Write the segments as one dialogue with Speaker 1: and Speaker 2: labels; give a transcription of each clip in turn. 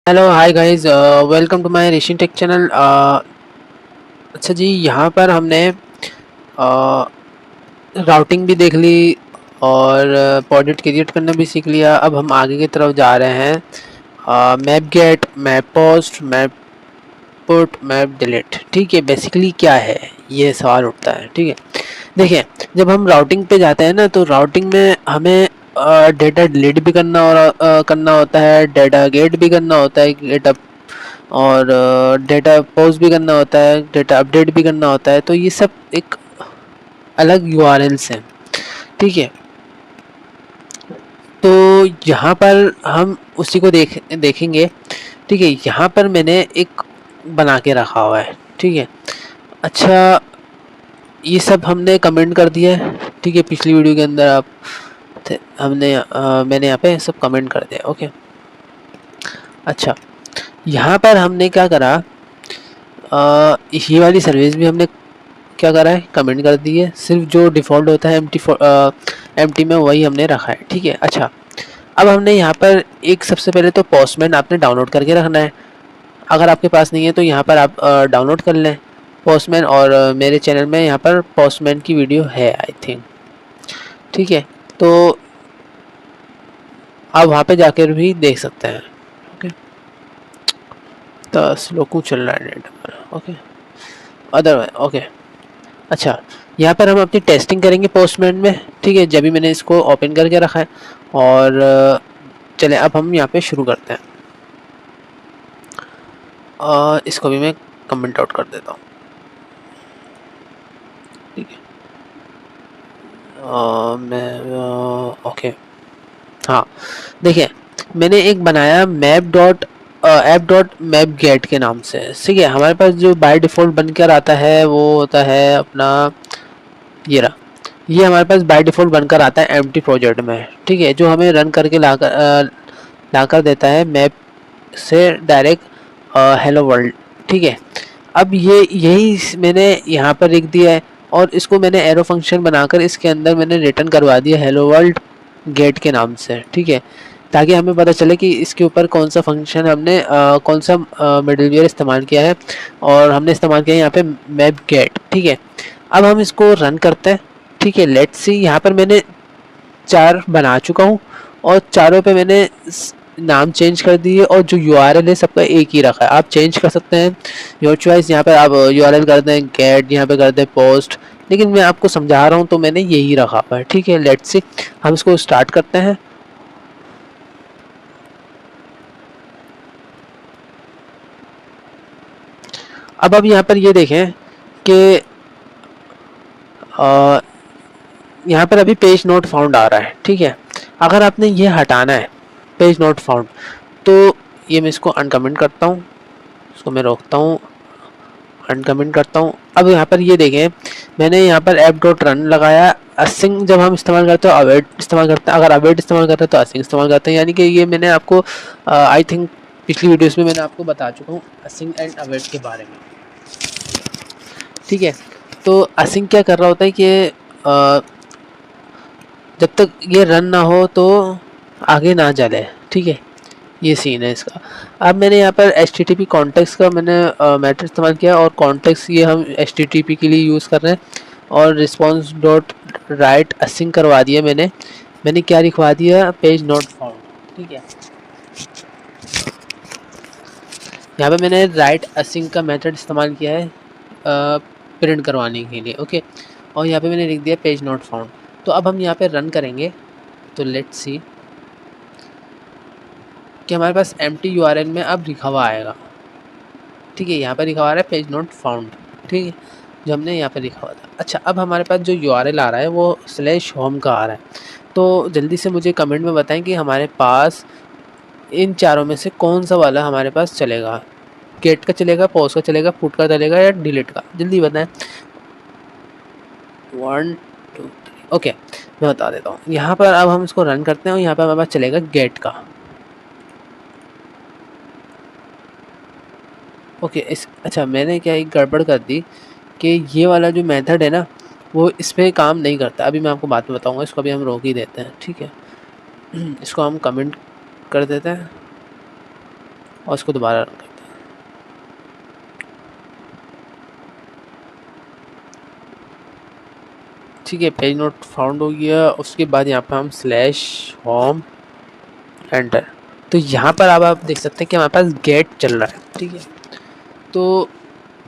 Speaker 1: Hello hi guys, welcome to my Rishi tech channel. अच्छा जी, यहाँ पर हमने राउटिंग भी देख ली और पॉडेट क्रिएट करना भी सीख लिया। अब हम आगे की तरफ जा रहे हैं। Map get, map post, map put, map delete. ठीक है, बेसिकली क्या है ये सवाल उठता है। ठीक है, देखिए, जब हम राउटिंग पे जाते हैं ना, तो राउटिंग में हमें डेटा डिलीट भी करना होता है, डेटा गेट भी करना होता है, गेट अप, और डेटा पोस्ट भी करना होता है, डेटा अपडेट भी करना होता है। तो ये सब एक अलग यूआरएल्स हैं। ठीक है, तो यहाँ पर हम उसी को देखेंगे। ठीक है, यहाँ पर मैंने एक बना के रखा हुआ है। ठीक है, अच्छा, ये सब हमने कमेंट कर दिया है। ठीक है, पिछली वीडियो के अंदर आप मैंने यहाँ पे सब कमेंट कर दिया। ओके, अच्छा, यहाँ पर हमने क्या करा, ये वाली सर्विस भी हमने क्या करा है, कमेंट कर दी है। सिर्फ जो डिफ़ॉल्ट होता है एम्प्टी में वही हमने रखा है। ठीक है, अच्छा, अब हमने यहाँ पर एक सबसे पहले तो पोस्टमैन आपने डाउनलोड करके रखना है। अगर आपके पास नहीं है तो यहाँ पर आप डाउनलोड कर लें पोस्टमैन, और मेरे चैनल में यहाँ पर पोस्टमैन की वीडियो है आई थिंक। ठीक है, तो आप वहाँ पे जाकर भी देख सकते हैं। ओके, तो स्लो क्यों चल रहा है नेट हमारा। ओके, अदरवाइज ओके, अच्छा, यहाँ पर हम अपनी टेस्टिंग करेंगे पोस्टमैन में। ठीक है, जब भी मैंने इसको ओपन करके रखा है, और चलें अब हम यहाँ पे शुरू करते हैं। इसको भी मैं कमेंट आउट कर देता हूँ। ठीक है, ओके, हाँ, देखिए, मैंने एक बनाया ऐप डॉट मैप गेट के नाम से। ठीक है, हमारे पास जो बाय डिफ़ॉल्ट बनकर आता है वो होता है अपना ये रहा। ये हमारे पास बाय डिफ़ॉल्ट बनकर आता है एम्प्टी प्रोजेक्ट में। ठीक है, जो हमें रन करके लाकर देता है मैप से डायरेक्ट हेलो वर्ल्ड। ठीक है, अब ये यही मैंने यहाँ पर लिख दिया है, और इसको मैंने एरो फंक्शन बनाकर इसके अंदर मैंने रिटर्न करवा दिया हेलो वर्ल्ड गेट के नाम से। ठीक है, ताकि हमें पता चले कि इसके ऊपर कौन सा फंक्शन हमने कौन सा मिडलवेयर इस्तेमाल किया है, और हमने इस्तेमाल किया है यहाँ पे मैप गेट। ठीक है, अब हम इसको रन करते हैं। ठीक है, लेट्स सी, यहाँ पर मैंने 4 बना चुका हूँ, और चारों पे मैंने नाम चेंज कर दिए, और जो यूआरएल है सबका एक ही रखा है। आप चेंज कर सकते हैं, योर चॉइस। यहाँ पे आप यूआरएल कर दें गेट, यहाँ पे कर दें पोस्ट, लेकिन मैं आपको समझा रहा हूँ तो मैंने यही रखा हुआ है। ठीक है, लेट्स सी, हम इसको स्टार्ट करते हैं। अब आप यहाँ पर ये देखें कि यहाँ पर अभी पेज नोट फाउंड आ रहा है। ठीक है, अगर आपने ये हटाना है पेज नोट फाउंड, तो ये मैं इसको अनकमेंट करता हूँ, इसको मैं रोकता हूँ, अनकमेंट करता हूँ। अब यहाँ पर ये देखें, मैंने यहाँ पर ऐप डॉट रन लगाया। असिंग जब हम इस्तेमाल करते हैं अवेट इस्तेमाल करते हैं, अगर अवेट इस्तेमाल करते हैं तो असिंग इस्तेमाल करते हैं। यानी कि ये मैंने आपको आई थिंक पिछली वीडियोस में मैंने आपको बता चुका हूँ असिंग एंड अवेट के बारे में। ठीक है, तो असिंग क्या कर रहा होता है कि जब तक ये रन ना हो तो आगे ना चले। ठीक है, ये सीन है इसका। अब मैंने यहाँ पर H T T P context का मैंने मैथड इस्तेमाल किया, और कॉन्टेक्स्ट ये हम एच टी टी पी के लिए यूज़ कर रहे हैं, और रिस्पॉन्स डॉट राइट असिंग करवा दिया मैंने क्या लिखवा दिया, पेज नोट फाउंड। ठीक है, यहाँ पे मैंने राइट असिंग का मेथड इस्तेमाल किया है प्रिंट करवाने के लिए। ओके, और यहाँ पे मैंने लिख दिया पेज नोट फाउंड। तो अब हम यहाँ पे रन करेंगे, तो लेट्स सी कि हमारे पास एम्प्टी यूआरएल में अब लिखा हुआ आएगा। ठीक है, यहाँ पर लिखा हुआ आ रहा है पेज नोट फाउंड। ठीक है, जो हमने यहाँ पर लिखा हुआ था। अच्छा, अब हमारे पास जो यूआरएल आ रहा है वो /home का आ रहा है। तो जल्दी से मुझे कमेंट में बताएं कि हमारे पास इन चारों में से कौन सा वाला हमारे पास चलेगा। गेट का चलेगा, पोस्ट का चलेगा, पुट का चलेगा, या डिलीट का, जल्दी बताएं। 1 2 3 ओके, मैं बता देता हूँ। यहाँ पर अब हम इसको रन करते हैं, और यहाँ पर हमारे पास चलेगा गेट का। ओके, अच्छा, मैंने क्या एक गड़बड़ कर दी कि ये वाला जो मेथड है ना वो इस पर काम नहीं करता। अभी मैं आपको बाद में बताऊंगा, इसको अभी हम रोक ही देते हैं। ठीक है, इसको हम कमेंट कर देते हैं। और इसको दोबारा रन करते हैं। ठीक है, पेज नोट फाउंड हो गया। उसके बाद यहाँ पर हम स्लैश होम एंटर। तो यहाँ पर अब आप देख सकते हैं कि हमारे पास गेट चल रहा है। ठीक है, तो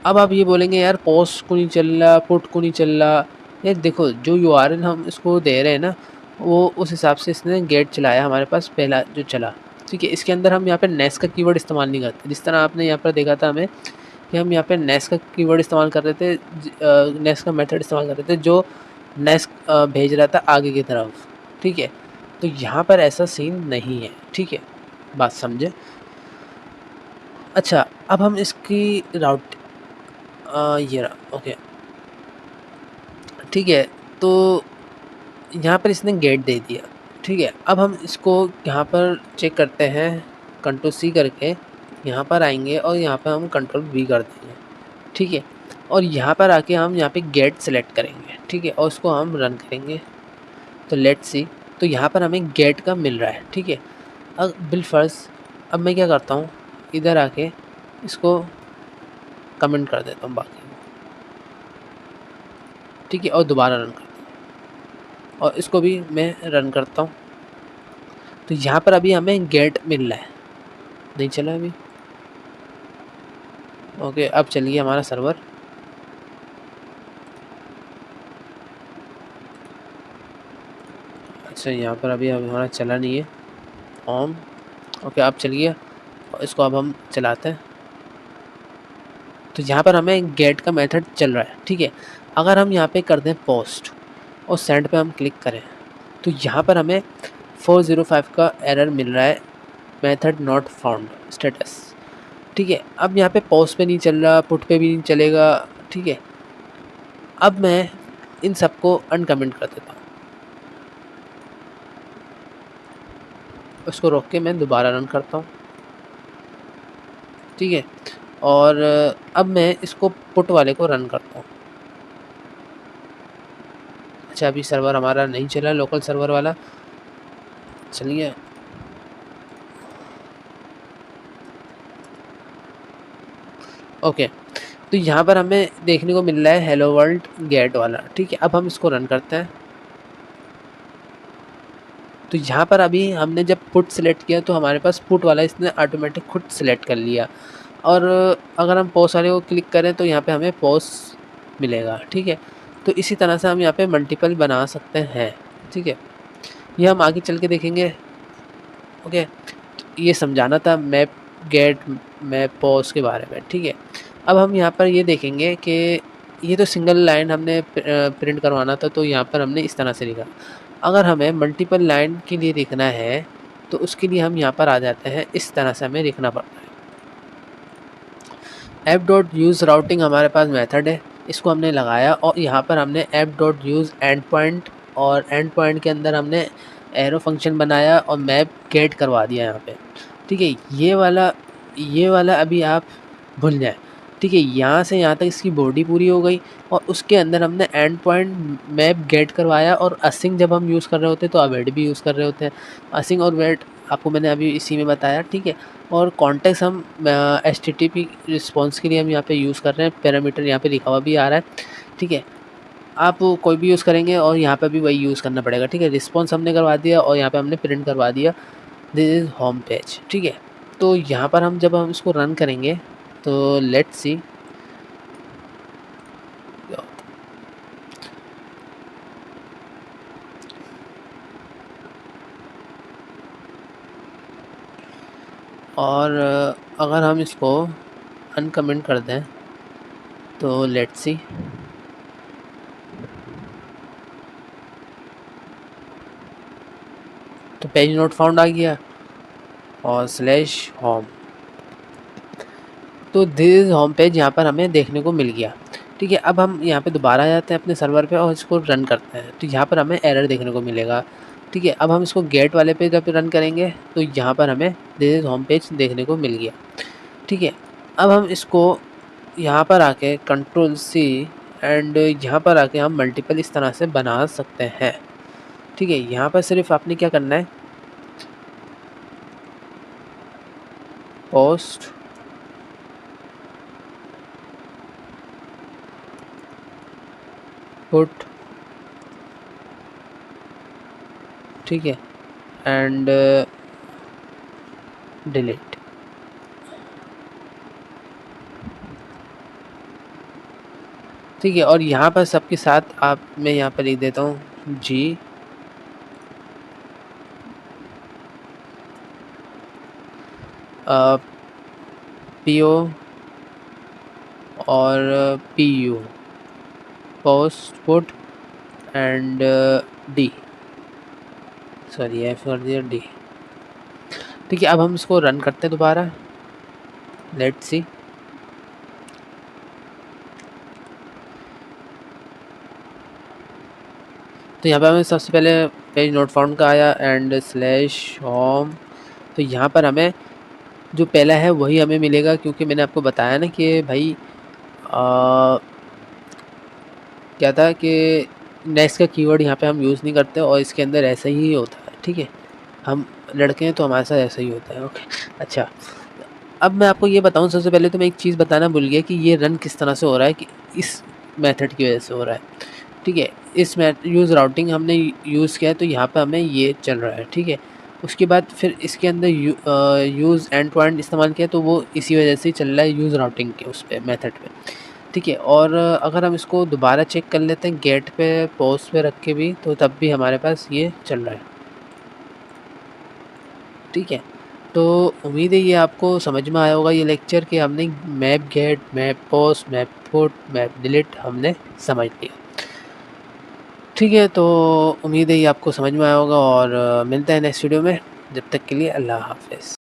Speaker 1: अब आप ये बोलेंगे यार पोस्ट को नहीं चल रहा, पुट को नहीं चल रहा। यार देखो, जो यूआरएल हम इसको दे रहे हैं ना, वो उस हिसाब से इसने गेट चलाया हमारे पास पहला जो चला। ठीक है, इसके अंदर हम यहाँ पे नेस का कीवर्ड इस्तेमाल नहीं करते। जिस तरह आपने यहाँ पर देखा था हमें कि हम यहाँ पे नेस का कीवर्ड इस्तेमाल कर रहे थे, नेस का मेथड इस्तेमाल कर रहे थे जो नेस भेज रहा था आगे की तरफ। ठीक है, तो यहाँ पर ऐसा सीन नहीं है। ठीक है, बात समझे। अच्छा, अब हम इसकी राउट ये रहा। ओके, ठीक है, तो यहाँ पर इसने गेट दे दिया। ठीक है, अब हम इसको यहाँ पर चेक करते हैं, कंट्रोल सी करके यहाँ पर आएंगे और यहाँ पर हम कंट्रोल वी कर देंगे। ठीक है, और यहाँ पर आके हम यहाँ पे गेट सेलेक्ट करेंगे। ठीक है, और उसको हम रन करेंगे। तो लेट्स सी, तो यहाँ पर हमें गेट का मिल रहा है। ठीक है, अब बिलफर्ज अब मैं क्या करता हूँ, इधर आके इसको कमेंट कर देता हूँ बाकी। ठीक है, और दोबारा रन करता हूँ और इसको भी मैं रन करता हूँ। तो यहाँ पर अभी हमें गेट मिल रहा है, नहीं चला अभी। ओके, अब चलिए हमारा सर्वर। अच्छा, यहाँ पर अभी हमारा चला नहीं है ऑन। ओके, अब चलिए इसको अब हम चलाते हैं। तो यहाँ पर हमें गेट का मेथड चल रहा है। ठीक है, अगर हम यहाँ पे कर दें पोस्ट और सेंड पे हम क्लिक करें तो यहाँ पर हमें 405 का एरर मिल रहा है, मेथड नॉट फाउंड स्टेटस। ठीक है, अब यहाँ पे पोस्ट पे नहीं चल रहा, पुट पे भी नहीं चलेगा। ठीक है, अब मैं इन सबको अनकमेंट कर देता हूँ। उसको रोक के मैं दोबारा रन करता हूँ। ठीक है, और अब मैं इसको पुट वाले को रन करता हूँ। अच्छा, अभी सर्वर हमारा नहीं चला, लोकल सर्वर वाला। चलिए, ओके, तो यहाँ पर हमें देखने को मिल रहा है हेलो वर्ल्ड गेट वाला। ठीक है, अब हम इसको रन करते हैं। तो यहाँ पर अभी हमने जब पुट सेलेक्ट किया तो हमारे पास पुट वाला इसने ऑटोमेटिक खुद सेलेक्ट कर लिया। और अगर हम पोस्ट वाले को क्लिक करें तो यहाँ पे हमें पोस्ट मिलेगा। ठीक है, तो इसी तरह से हम यहाँ पे मल्टीपल बना सकते हैं। ठीक है, ये हम आगे चल के देखेंगे। ओके, तो ये समझाना था मैप गेट मैप पोस्ट के बारे में। ठीक है, अब हम यहाँ पर ये देखेंगे कि ये तो सिंगल लाइन हमने प्रिंट करवाना था, तो यहाँ पर हमने इस तरह से लिखा। अगर हमें मल्टीपल लाइन के लिए लिखना है तो उसके लिए हम यहाँ पर आ जाते हैं, इस तरह से हमें लिखना पड़ता है। ऐप डॉट यूज़ राउटिंग हमारे पास मेथड है, इसको हमने लगाया और यहाँ पर हमने app dot use and point, और एंड पॉइंट के अंदर हमने एरो फंक्शन बनाया और मैप गेट करवा दिया यहाँ पे। ठीक है, ये वाला अभी आप भूल जाएं। ठीक है, यहाँ से यहाँ तक इसकी बॉडी पूरी हो गई और उसके अंदर हमने एंड पॉइंट मैप गेट करवाया। और असिंग जब हम यूज़ कर रहे होते हैं तो अवेट भी यूज़ कर रहे होते हैं। असिंग और वेट आपको मैंने अभी इसी में बताया। ठीक है, और कॉन्टेक्स्ट हम HTTP रिस्पॉन्स के लिए हम यहाँ पे यूज़ कर रहे हैं, पैरामीटर यहाँ पे लिखा हुआ भी आ रहा है। ठीक है, आप कोई भी यूज़ करेंगे और यहाँ पे भी वही यूज़ करना पड़ेगा। ठीक है, रिस्पॉन्स हमने करवा दिया और यहाँ पे हमने प्रिंट करवा दिया दिस इज़ होम पेज। ठीक है, तो यहाँ पर हम जब हम इसको रन करेंगे तो लेट्स सी, और अगर हम इसको अनकमेंट कर दें तो लेट्स सी, तो पेज नोट फाउंड आ गया और स्लैश होम। तो दिस इज़ होम पेज यहाँ पर हमें देखने को मिल गया। ठीक है, अब हम यहाँ पे दोबारा आ जाते हैं अपने सर्वर पे और इसको रन करते हैं तो यहाँ पर हमें एरर देखने को मिलेगा। ठीक है, अब हम इसको गेट वाले पे जब रन करेंगे तो यहाँ पर हमें दिस इज़ होम पेज देखने को मिल गया। ठीक है, अब हम इसको यहाँ पर आके कंट्रोल सी एंड यहाँ पर आके हम मल्टीपल इस तरह से बना सकते हैं। ठीक है, यहाँ पर सिर्फ आपने क्या करना है, पोस्ट पुट, ठीक है, एंड डिलीट। ठीक है, और यहाँ पर सबके साथ आप, मैं यहाँ पर लिख देता हूँ जी पी ओ और P U, post put and D, sorry F कर दिया डी। ठीक है, अब हम इसको रन करते हैं दोबारा, लेट्स सी। तो यहाँ पे हमें सबसे पहले पेज नोट फाउंड का आया एंड स्लैश होम। तो यहाँ पर हमें जो पहला है वही हमें मिलेगा, क्योंकि मैंने आपको बताया ना कि भाई क्या था कि नेक्स्ट का कीवर्ड यहाँ पे हम यूज़ नहीं करते और इसके अंदर ऐसा ही होता है। ठीक है, हम लड़के हैं तो हमारे साथ ऐसा ही होता है। ओके, अच्छा, अब मैं आपको ये बताऊँ, सबसे पहले तो मैं एक चीज़ बताना भूल गया कि ये रन किस तरह से हो रहा है, कि इस मेथड की वजह से हो रहा है। ठीक है, इस यूज़ राउटिंग हमने यूज़ किया है तो यहाँ पे हमें ये चल रहा है। ठीक है, उसके बाद फिर इसके अंदर यूज़ एंड टू एंड इस्तेमाल किया तो वो इसी वजह से चल रहा है, यूज़ राउटिंग के उस पे मेथड पे। ठीक है, और अगर हम इसको दोबारा चेक कर लेते हैं गेट पे पोस्ट पे रख के भी, तो तब भी हमारे पास ये चल रहा है। ठीक है, तो उम्मीद है ये आपको समझ में आया होगा ये लेक्चर, कि हमने map get, map post, map put, map delete हमने समझ लिया। ठीक है, तो उम्मीद है ये आपको समझ में आया होगा और मिलते हैं नेक्स्ट वीडियो में। जब तक के लिए अल्लाह हाफ़िज़।